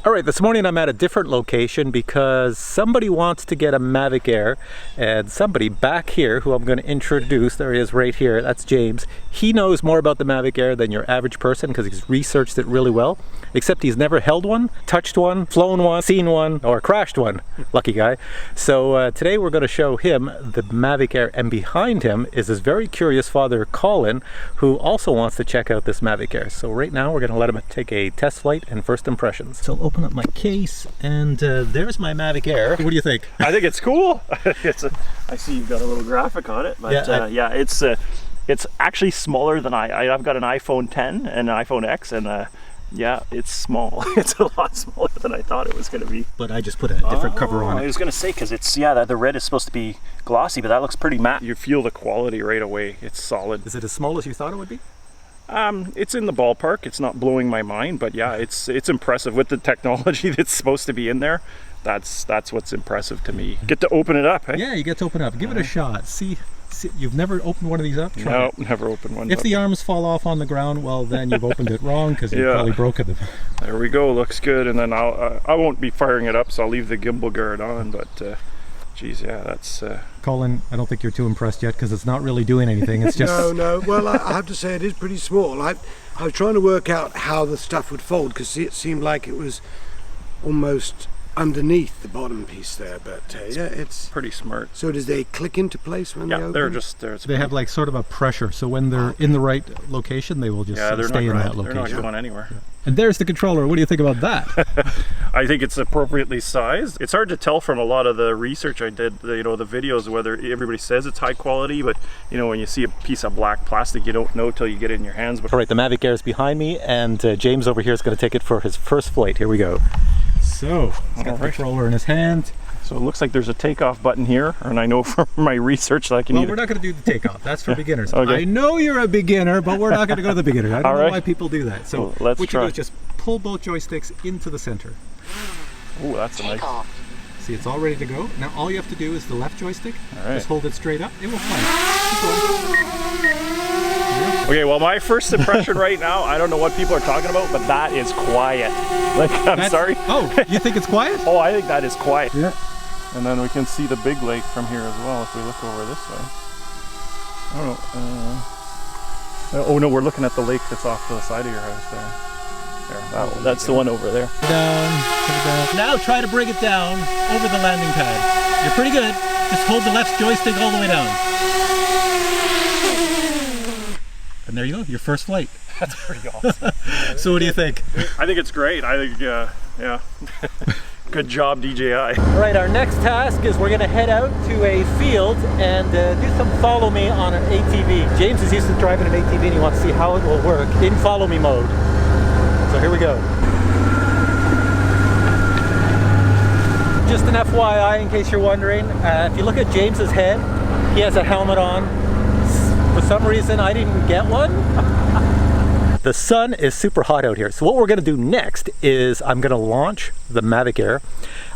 All right, this morning I'm at a different location because somebody wants to get a Mavic Air, and somebody back here who I'm going to introduce, there he is right here, that's James. He knows more about the Mavic Air than your average person because he's researched it really well, except he's never held one, touched one, flown one, seen one, or crashed one. Lucky guy. So today we're going to show him the Mavic Air, and behind him is his very curious father, Colin, who also wants to check out this Mavic Air. So right now we're going to let him take a test flight and first impressions. So I'll open up my case, and there's my Mavic Air. What do you think? I think it's cool. I see you've got a little graphic on it, but yeah, it's actually smaller than I've got an iPhone 10 and an iPhone X, and yeah, it's small. It's a lot smaller than I thought it was going to be. But I just put a different cover on it. I was going to say, because it's, the red is supposed to be glossy, but that looks pretty matte. You feel the quality right away. It's solid. Is it as small as you thought it would be? It's in the ballpark. It's not blowing my mind, but yeah, it's impressive with the technology that's supposed to be in there. That's what's impressive to me. Get to open it up, eh? Yeah, you get to open it up. Give it a shot. See, you've never opened one of these up? No, never opened one. If the arms fall off on the ground, well, then you've opened it wrong because you've probably broken them. There we go. Looks good. And then I won't be firing it up, so I'll leave the gimbal guard on. But geez, yeah, that's. Colin, I don't think you're too impressed yet because it's not really doing anything. It's just. No. Well, I have to say it is pretty small. I was trying to work out how the stuff would fold because it seemed like it was almost underneath the bottom piece there, but yeah, it's pretty smart. So does they click into place when they open? They're just there. They have like sort of a pressure, so when they're in the right location, they will just stay in that location. They're not going anywhere. Yeah. And there's the controller. What do you think about that? I think it's appropriately sized. It's hard to tell from a lot of the research I did, the videos, whether everybody says it's high quality, but when you see a piece of black plastic, you don't know till you get it in your hands. But all right, the Mavic Air is behind me, and James over here is going to take it for his first flight. Here we go. So, he's got the controller in his hand. So it looks like there's a takeoff button here, and I know from my research that I can we're not going to do the takeoff. That's for beginners. Okay. I know you're a beginner, but we're not going to go to the beginner. I don't know why people do that. So let's what try. you do is just pull both joysticks into the center. Oh, that's a nice. See, it's all ready to go. Now all you have to do is the left joystick. Just hold it straight up. It will fly. Okay, well, my first impression right now, I don't know what people are talking about, but that is quiet. Like, I'm sorry. Oh, you think it's quiet? Oh, I think that is quiet. Yeah. And then we can see the big lake from here as well if we look over this way. I don't know. Oh no, we're looking at the lake that's off to the side of your house there. That's the one over there. Down. Now try to bring it down over the landing pad. You're pretty good. Just hold the left joystick all the way down. And there you go, your first flight. That's pretty awesome. So what do you think? I think it's great. I think, yeah. Good job, DJI. All right, our next task is we're gonna head out to a field and do some follow me on an ATV. James is used to driving an ATV and he wants to see how it will work in follow me mode. So here we go. Just an FYI in case you're wondering, if you look at James's head, he has a helmet on. For some reason, I didn't get one. The sun is super hot out here. So what we're gonna do next is I'm gonna launch the Mavic Air.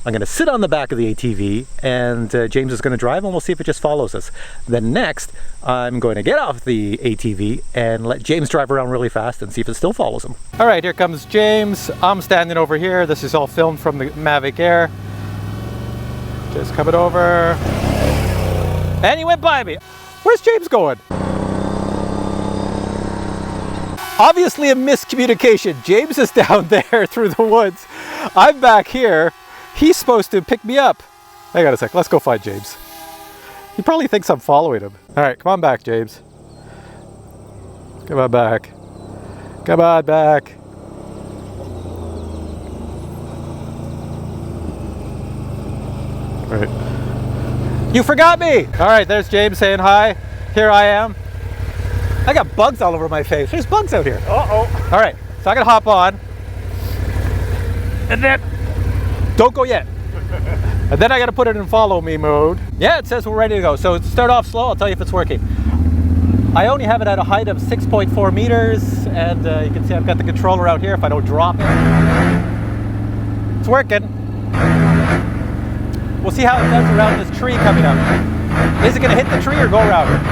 I'm gonna sit on the back of the ATV and James is gonna drive and we'll see if it just follows us. Then next, I'm going to get off the ATV and let James drive around really fast and see if it still follows him. All right, here comes James. I'm standing over here. This is all filmed from the Mavic Air. Just coming over. And he went by me. Where's James going? Obviously a miscommunication. James is down there through the woods. I'm back here. He's supposed to pick me up. Hang on a sec, let's go find James. He probably thinks I'm following him. All right, come on back, James. Come on back. Come on back. All right. You forgot me! All right, there's James saying hi. Here I am. I got bugs all over my face. There's bugs out here. Uh-oh. All right, so I gotta hop on. And then, don't go yet. And then I gotta put it in follow me mode. Yeah, it says we're ready to go. So start off slow, I'll tell you if it's working. I only have it at a height of 6.4 meters. And you can see I've got the controller out here if I don't drop it. It's working. We'll see how it does around this tree coming up. Is it gonna hit the tree or go around it?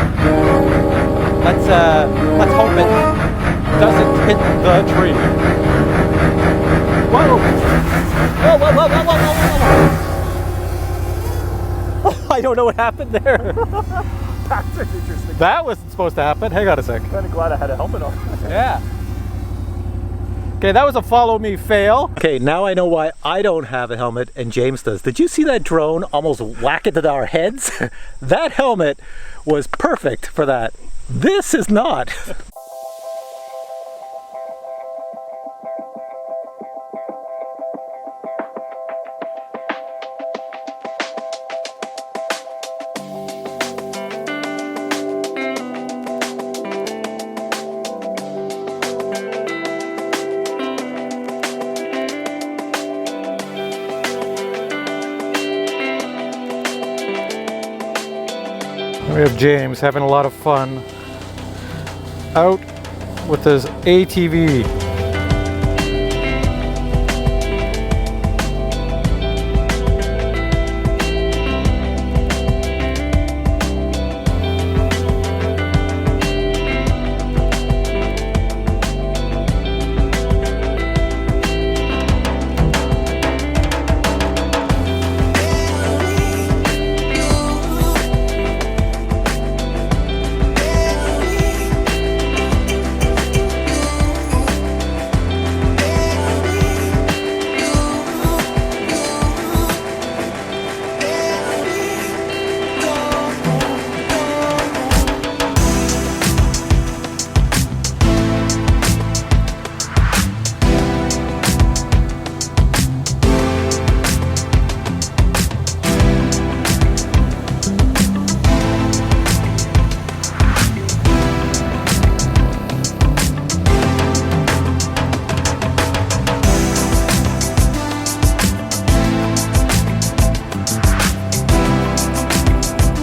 Let's hope it doesn't hit the tree. Whoa! I don't know what happened there. That's interesting. That wasn't supposed to happen. Hang on a sec. Kind of glad I had a helmet on. Yeah. Okay, that was a follow me fail. Okay, now I know why I don't have a helmet and James does. Did you see that drone almost whack into our heads? That helmet was perfect for that. This is not. We have James having a lot of fun out with his ATV.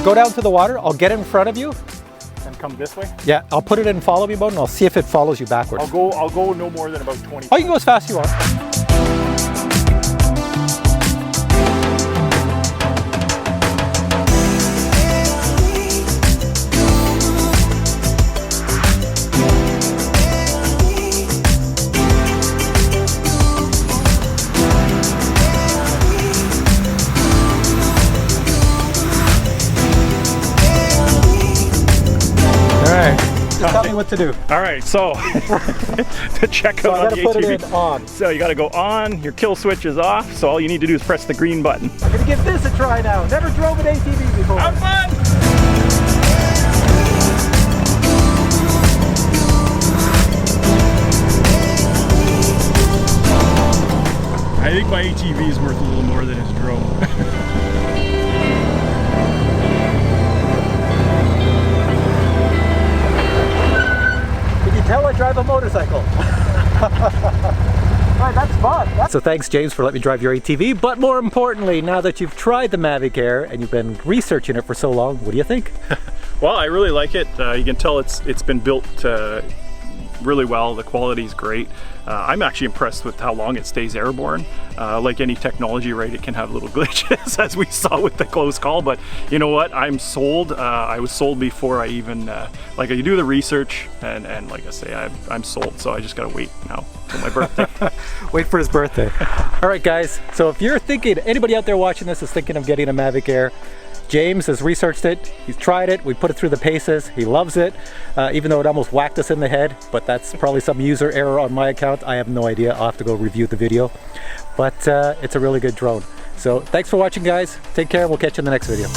Go down to the water, I'll get in front of you. And come this way? Yeah, I'll put it in follow me mode and I'll see if it follows you backwards. I'll go no more than about 20. Oh, you can go as fast as you want. Just tell me what to do. All right, so to check out on the ATV. Put it in on. So you got to go on, your kill switch is off, so all you need to do is press the green button. I'm gonna give this a try now. Never drove an ATV before. Have fun! I think my ATV is worth a little more than his drone. Tell I drive a motorcycle. Right, that's fun. So thanks, James, for letting me drive your ATV. But more importantly, now that you've tried the Mavic Air and you've been researching it for so long, what do you think? Well, I really like it. You can tell it's been built really well. The quality is great. I'm actually impressed with how long it stays airborne. Like any technology, right, it can have little glitches as we saw with the close call, but you know what, I'm sold. I was sold before I even, like, I do the research and like I say, I'm sold, so I just gotta wait now till my birthday. Wait for his birthday. All right, guys, so if you're thinking, anybody out there watching this is thinking of getting a Mavic Air, James has researched it, he's tried it, we put it through the paces, he loves it, even though it almost whacked us in the head, but that's probably some user error on my account. I have no idea, I'll have to go review the video, but it's a really good drone. So thanks for watching, guys, take care, we'll catch you in the next video.